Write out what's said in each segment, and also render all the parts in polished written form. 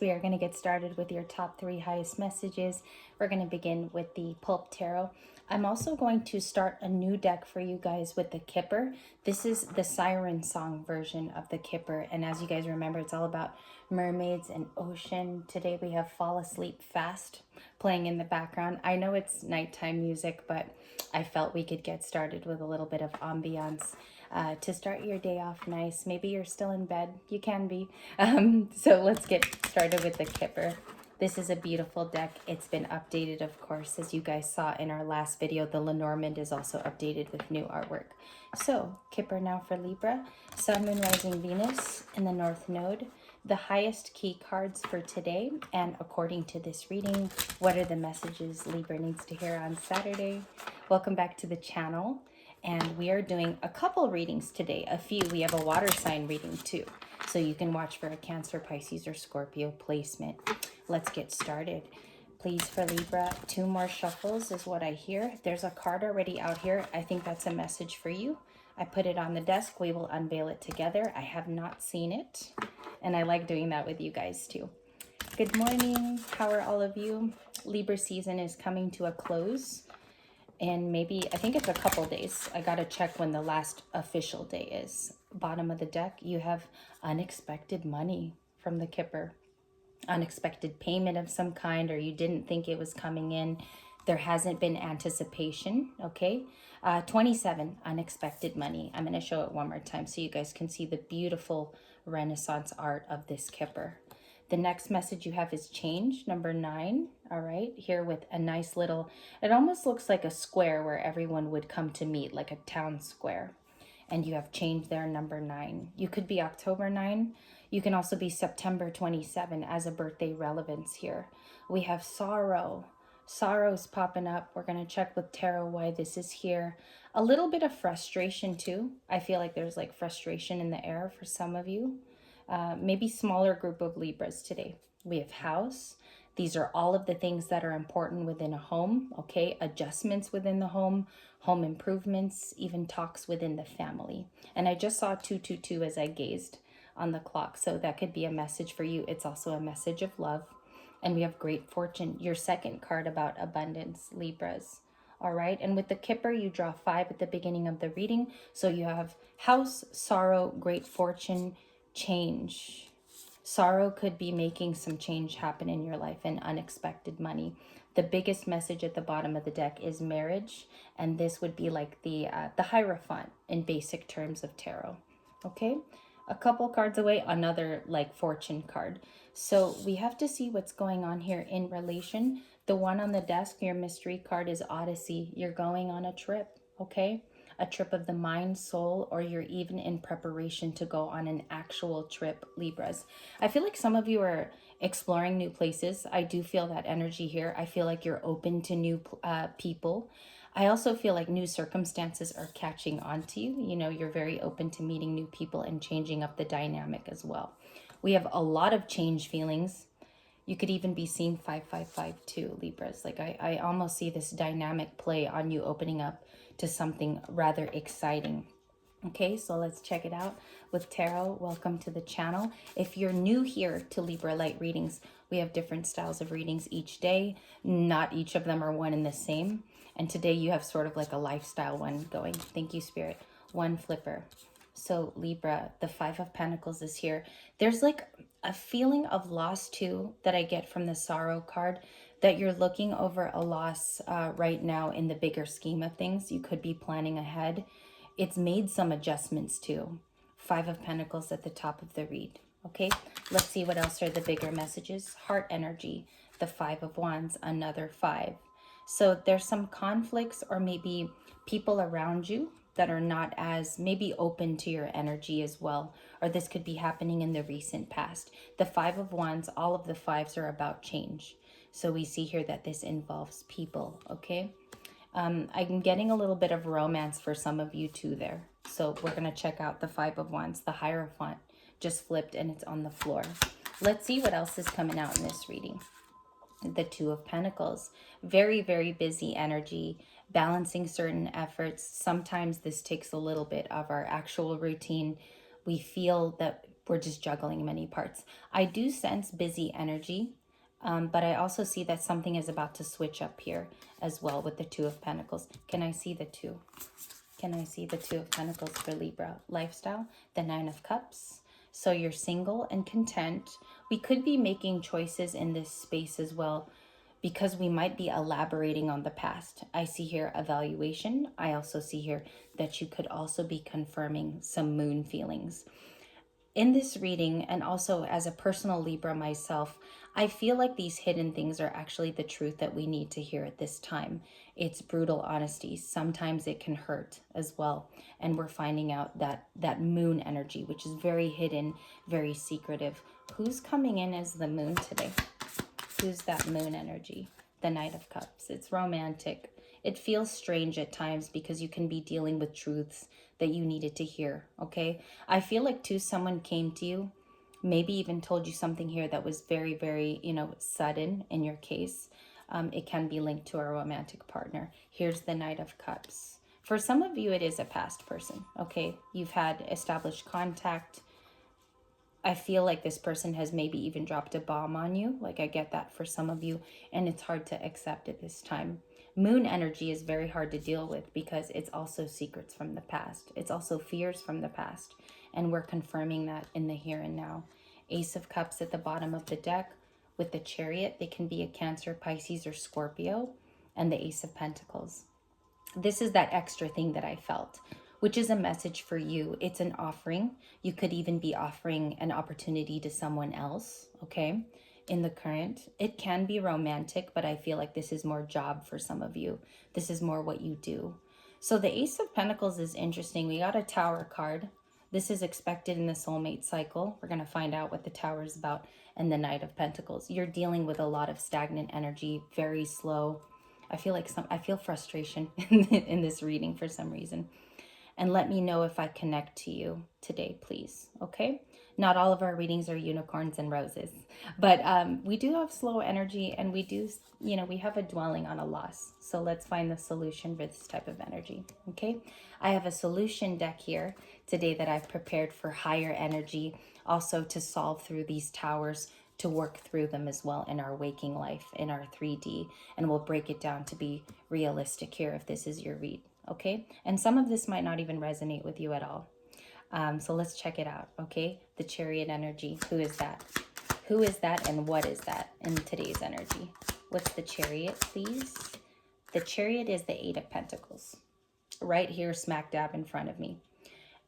We are going to get started with your top 3 highest messages. We're going to begin with the Pulp Tarot. I'm also going to start a new deck for you guys with the Kipper. This is the Siren Song version of the Kipper. And as you guys remember, it's all about mermaids and ocean. Today we have Fall Asleep Fast playing in the background. I know it's nighttime music, but I felt we could get started with a little bit of ambiance. To start your day off nice. Maybe you're still in bed. You can be. So let's get started with the Kipper. This is a beautiful deck. It's been updated, of course, as you guys saw in our last video. The Lenormand is also updated with new artwork. So, Kipper now for Libra. Sun, Moon, Rising, Venus in the North Node. The highest key cards for today. And according to this reading, what are the messages Libra needs to hear on Saturday? Welcome back to the channel. And we are doing a couple readings today. A few. We have a water sign reading too. So you can watch for a Cancer, Pisces, or Scorpio placement. Let's get started. Please, for Libra, 2 more shuffles is what I hear. There's a card already out here. I think that's a message for you. I put it on the desk. We will unveil it together. I have not seen it. And I like doing that with you guys too. Good morning. How are all of you? Libra season is coming to a close. And maybe, I think it's a couple days. I gotta check when the last official day is. Bottom of the deck, you have unexpected money from the Kipper. Unexpected payment of some kind, or you didn't think it was coming in. There hasn't been anticipation, okay? 27, unexpected money. I'm gonna show it one more time so you guys can see the beautiful Renaissance art of this Kipper. The next message you have is change, number 9. All right, here with a nice little, it almost looks like a square where everyone would come to meet, like a town square. And you have change there, number 9. You could be October 9. You can also be September 27 as a birthday relevance here. We have sorrow. Sorrow's popping up. We're going to check with tarot why this is here. A little bit of frustration too. I feel like there's like frustration in the air for some of you. Maybe smaller group of Libras today. We have house. These are all of the things that are important within a home, okay? Adjustments within the home improvements, even talks within the family. And I just saw 222 as I gazed on the clock, so that could be a message for you. It's also a message of love. And we have great fortune, your second card about abundance, Libras. All right, and with the Kipper, you draw 5 at the beginning of the reading. So you have house, sorrow, great fortune, change. Sorrow could be making some change happen in your life and unexpected money. The biggest message at the bottom of the deck is marriage, and this would be like the Hierophant in basic terms of tarot. Okay, a couple cards away, another like fortune card. So we have to see what's going on here in relation. The one on the desk, your mystery card, is Odyssey. You're going on a trip, okay? A trip of the mind, soul, or you're even in preparation to go on an actual trip, Libras. I feel like some of you are exploring new places. I do feel that energy here. I feel like you're open to new people. I also feel like new circumstances are catching on to you. You know, you're very open to meeting new people and changing up the dynamic as well. We have a lot of change feelings. You could even be seeing 5552, Libras. Like I almost see this dynamic play on you opening up to something rather exciting. Okay, so let's check it out with tarot. Welcome to the channel. If you're new here to Libra Light readings, we have different styles of readings each day. Not each of them are one and the same. And today you have sort of like a lifestyle one going. Thank you, Spirit. One flipper. So Libra, the 5 of Pentacles is here. There's like a feeling of loss too that I get from the sorrow card, that you're looking over a loss right now in the bigger scheme of things. You could be planning ahead. It's made some adjustments too. 5 of Pentacles at the top of the read. Okay, let's see what else are the bigger messages. Heart energy, the 5 of Wands, another 5. So there's some conflicts or maybe people around you that are not as maybe open to your energy as well, or this could be happening in the recent past. The 5 of Wands, all of the 5s are about change. So we see here that this involves people, okay? I'm getting a little bit of romance for some of you too there. So we're going to check out the 5 of Wands. The Hierophant just flipped and it's on the floor. Let's see what else is coming out in this reading. The 2 of Pentacles, very, very busy energy, balancing certain efforts. Sometimes this takes a little bit of our actual routine. We feel that we're just juggling many parts. I do sense busy energy, but I also see that something is about to switch up here as well with the Two of Pentacles. Can I see the two? Can I see the Two of Pentacles for Libra lifestyle? The Nine of Cups. So you're single and content. We could be making choices in this space as well because we might be elaborating on the past. I see here evaluation. I also see here that you could also be confirming some moon feelings. In this reading, and also as a personal Libra myself, I feel like these hidden things are actually the truth that we need to hear at this time. It's brutal honesty. Sometimes it can hurt as well. And we're finding out that moon energy, which is very hidden, very secretive. Who's coming in as the moon today? Who's that moon energy? The Knight of Cups. It's romantic. It feels strange at times because you can be dealing with truths that you needed to hear, okay? I feel like too, someone came to you, maybe even told you something here that was very, very, sudden in your case. It can be linked to a romantic partner. Here's the Knight of Cups. For some of you, it is a past person, okay? You've had established contact. I feel like this person has maybe even dropped a bomb on you. Like I get that for some of you, and it's hard to accept at this time. Moon energy is very hard to deal with because it's also secrets from the past. It's also fears from the past, and we're confirming that in the here and now. Ace of Cups at the bottom of the deck with the Chariot. They can be a Cancer, Pisces, or Scorpio, and the Ace of Pentacles. This is that extra thing that I felt, which is a message for you. It's an offering. You could even be offering an opportunity to someone else, okay? In the current, it can be romantic, but I feel like this is more job for some of you. This is more what you do. So the Ace of Pentacles is interesting. We got a Tower card. This is expected in the soulmate cycle. We're going to find out what the Tower is about. And the Knight of Pentacles. You're dealing with a lot of stagnant energy, very slow. I feel frustration in this reading for some reason. And let me know if I connect to you today, please. Okay? Not all of our readings are unicorns and roses, but we do have slow energy, and we do, we have a dwelling on a loss. So let's find the solution for this type of energy. Okay? I have a solution deck here today that I've prepared for higher energy, also to solve through these towers, to work through them as well in our waking life, in our 3D, and we'll break it down to be realistic here if this is your read, okay? And some of this might not even resonate with you at all. So let's check it out, okay? The Chariot energy, who is that? Who is that and what is that in today's energy? What's the Chariot, please? The Chariot is the Eight of Pentacles, right here smack dab in front of me.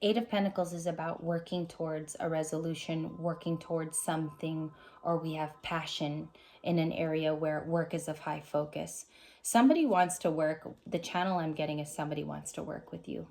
Eight of Pentacles is about working towards a resolution, working towards something, or we have passion in an area where work is of high focus. Somebody wants to work. The channel I'm getting is somebody wants to work with you.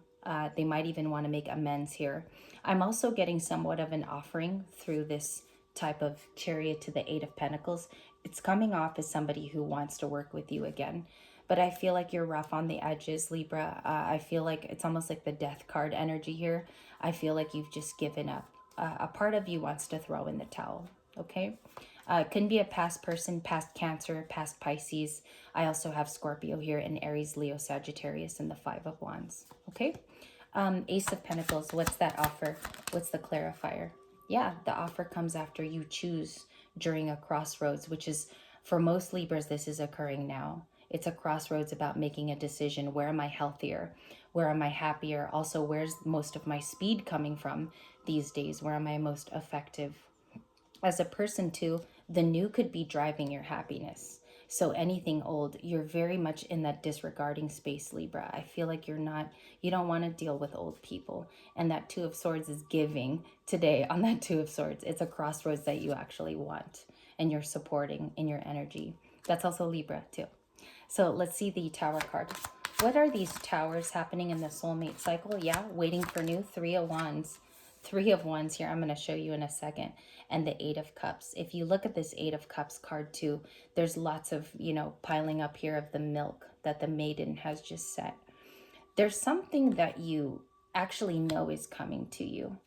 They might even want to make amends here. I'm also getting somewhat of an offering through this type of Chariot to the Eight of Pentacles. It's coming off as somebody who wants to work with you again. But I feel like you're rough on the edges, Libra. I feel like it's almost like the Death card energy here. I feel like you've just given up. A part of you wants to throw in the towel, okay? It can be a past person, past Cancer, past Pisces. I also have Scorpio here and Aries, Leo, Sagittarius, and the Five of Wands, okay? Ace of Pentacles, what's that offer? What's the clarifier? Yeah, the offer comes after you choose during a crossroads, which is, for most Libras, this is occurring now. It's a crossroads about making a decision. Where am I healthier? Where am I happier? Also, where's most of my speed coming from these days? Where am I most effective? As a person too, the new could be driving your happiness. So anything old, you're very much in that disregarding space, Libra. I feel like you don't want to deal with old people. And that Two of Swords is giving today on that Two of Swords. It's a crossroads that you actually want and you're supporting in your energy. That's also Libra too. So let's see the Tower card. What are these towers happening in the soulmate cycle? Yeah, waiting for new. Three of Wands. Three of Wands here. I'm going to show you in a second. And the Eight of Cups. If you look at this Eight of Cups card too, there's lots of, piling up here of the milk that the maiden has just set. There's something that you actually know is coming to you.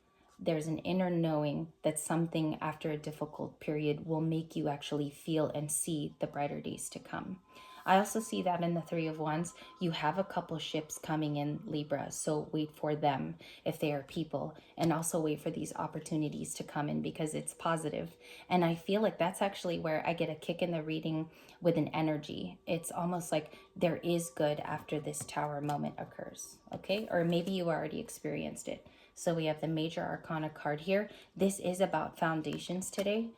There's an inner knowing that something after a difficult period will make you actually feel and see the brighter days to come. I also see that in the Three of Wands. You have a couple ships coming in, Libra, so wait for them if they are people, and also wait for these opportunities to come in because it's positive. And I feel like that's actually where I get a kick in the reading with an energy. It's almost like there is good after this Tower moment occurs, okay? Or maybe you already experienced it. So we have the Major Arcana card here. This is about foundations today.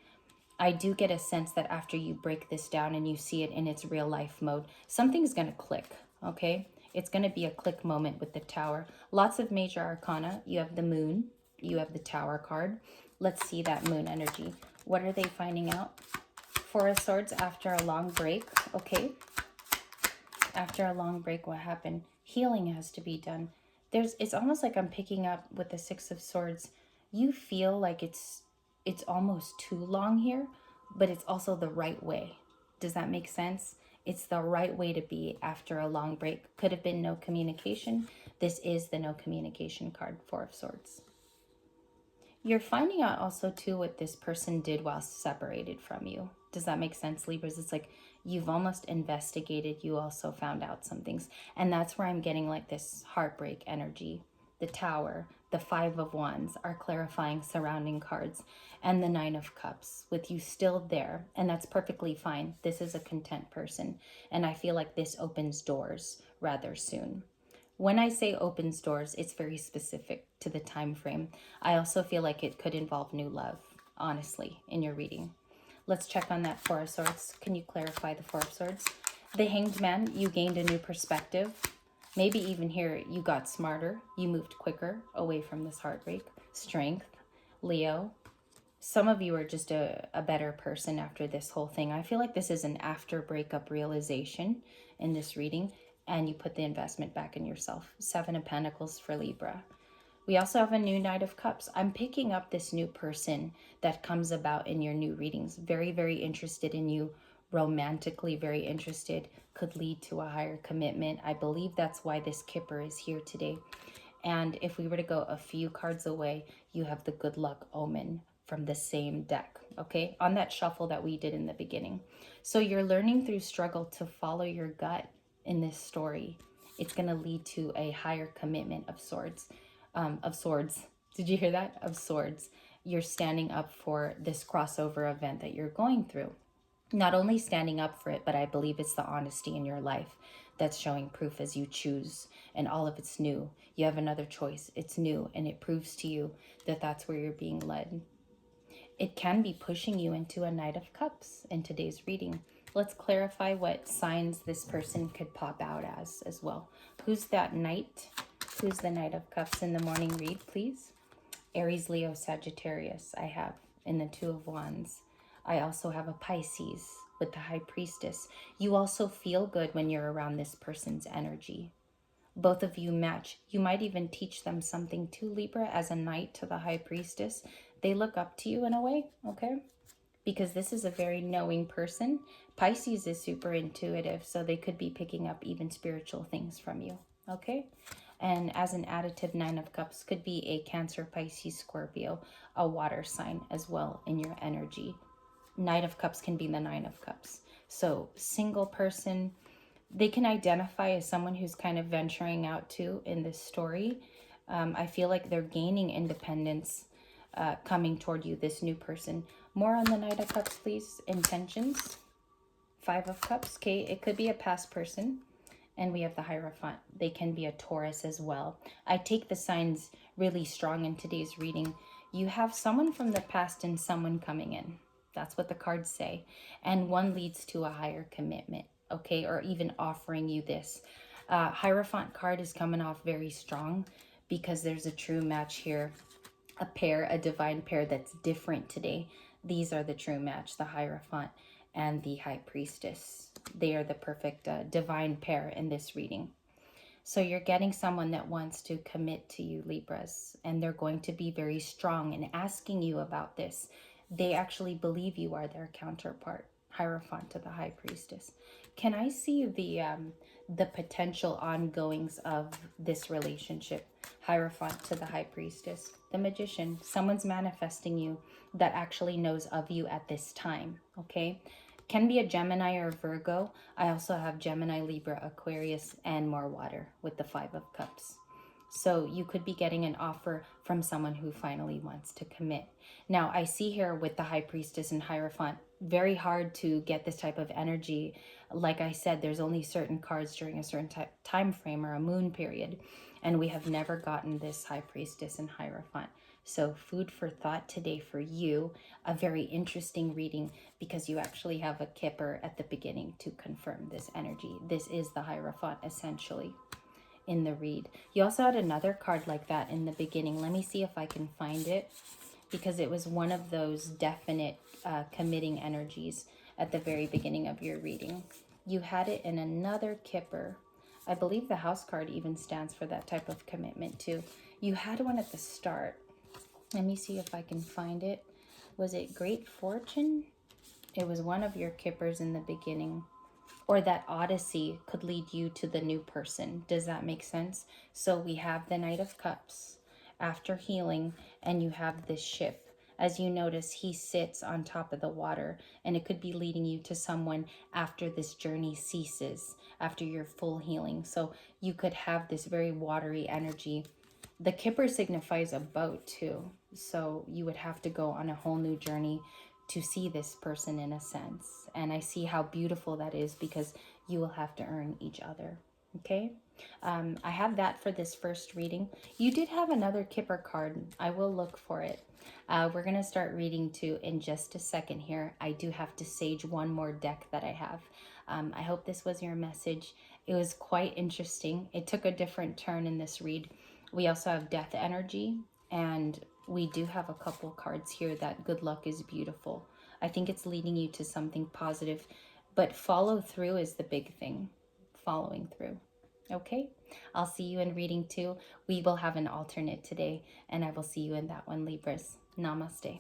I do get a sense that after you break this down and you see it in its real life mode, something's going to click, okay? It's going to be a click moment with the Tower. Lots of Major Arcana. You have the Moon. You have the Tower card. Let's see that Moon energy. What are they finding out? Four of Swords after a long break, okay? After a long break, what happened? Healing has to be done. It's almost like I'm picking up with the Six of Swords. You feel like it's almost too long here, but it's also the right way. Does that make sense? It's the right way to be after a long break. Could have been no communication. This is the no communication card, Four of Swords. You're finding out also too what this person did while separated from you. Does that make sense, Libras? It's like you've almost investigated. You also found out some things. And that's where I'm getting like this heartbreak energy. The Tower, the Five of Wands are clarifying surrounding cards, and the Nine of Cups with you still there. And that's perfectly fine. This is a content person. And I feel like this opens doors rather soon. When I say opens doors, it's very specific to the time frame. I also feel like it could involve new love, honestly, in your reading. Let's check on that Four of Swords. Can you clarify the Four of Swords? The Hanged Man, you gained a new perspective. Maybe even here, you got smarter. You moved quicker away from this heartbreak. Strength, Leo. Some of you are just a better person after this whole thing. I feel like this is an after breakup realization in this reading, and you put the investment back in yourself. Seven of Pentacles for Libra. We also have a new Knight of Cups. I'm picking up this new person that comes about in your new readings. Very, very interested in you, romantically very interested, could lead to a higher commitment. I believe that's why this Kipper is here today. And if we were to go a few cards away, you have the Good Luck Omen from the same deck, okay? On that shuffle that we did in the beginning. So you're learning through struggle to follow your gut in this story. It's going to lead to a higher commitment of swords. Did you hear that? Of swords. You're standing up for this crossover event that you're going through. Not only standing up for it, but I believe it's the honesty in your life that's showing proof as you choose, and all of it's new. You have another choice. It's new, and it proves to you that that's where you're being led. It can be pushing you into a Knight of Cups in today's reading. Let's clarify what signs this person could pop out as well. Who's that Knight? Who's the Knight of Cups in the morning read, please? Aries, Leo, Sagittarius, I have in the Two of Wands. I also have a Pisces with the High Priestess. You also feel good when you're around this person's energy. Both of you match. You might even teach them something too, Libra, as a Knight to the High Priestess. They look up to you in a way, okay? Because this is a very knowing person. Pisces is super intuitive, so they could be picking up even spiritual things from you, okay? And as an additive, Nine of Cups could be a Cancer, Pisces, Scorpio, a water sign as well in your energy. Knight of Cups can be the Nine of Cups. So single person, they can identify as someone who's kind of venturing out too in this story. I feel like they're gaining independence coming toward you, this new person. More on the Knight of Cups, please. Intentions. Five of Cups. Okay, it could be a past person. And we have the Hierophant. They can be a Taurus as well. I take the signs really strong in today's reading. You have someone from the past and someone coming in. That's what the cards say. And one leads to a higher commitment, okay? Or even offering you this. Hierophant card is coming off very strong because there's a true match here. A pair, a divine pair that's different today. These are the true match, the Hierophant and the High Priestess. They are the perfect divine pair in this reading. So you're getting someone that wants to commit to you, Libras, and they're going to be very strong in asking you about this. They actually believe you are their counterpart, Hierophant to the High Priestess. Can I see the potential ongoings of this relationship? Hierophant to the High Priestess. The Magician, someone's manifesting you that actually knows of you at this time, okay? Can be a Gemini or Virgo. I also have Gemini, Libra, Aquarius, and more water with the Five of Cups. So you could be getting an offer from someone who finally wants to commit. Now, I see here with the High Priestess and Hierophant, very hard to get this type of energy. Like I said, there's only certain cards during a certain time frame or a moon period. And we have never gotten this High Priestess and Hierophant. So food for thought today for you. A very interesting reading because you actually have a Kipper at the beginning to confirm this energy. This is the Hierophant essentially in the read. You also had another card like that in the beginning. Let me see if I can find it because it was one of those definite committing energies at the very beginning of your reading. You had it in another Kipper. I believe the house card even stands for that type of commitment too. You had one at the start. Let me see if I can find it. Was it Great Fortune? It was one of your Kippers in the beginning. Or that Odyssey could lead you to the new person. Does that make sense? So we have the Knight of Cups after healing, and you have this ship. As you notice, he sits on top of the water, and it could be leading you to someone after this journey ceases, after your full healing. So you could have this very watery energy. The Kipper signifies a boat too. So you would have to go on a whole new journey to see this person in a sense. And I see how beautiful that is because you will have to earn each other. Okay. I have that for this first reading. You did have another Kipper card. I will look for it. We're going to start reading too in just a second here. I do have to sage one more deck that I have. I hope this was your message. It was quite interesting. It took a different turn in this read. We also have death energy, and we do have a couple cards here that good luck is beautiful. I think it's leading you to something positive, but follow through is the big thing. Following through. Okay, I'll see you in reading 2. We will have an alternate today, and I will see you in that one, Libras. Namaste.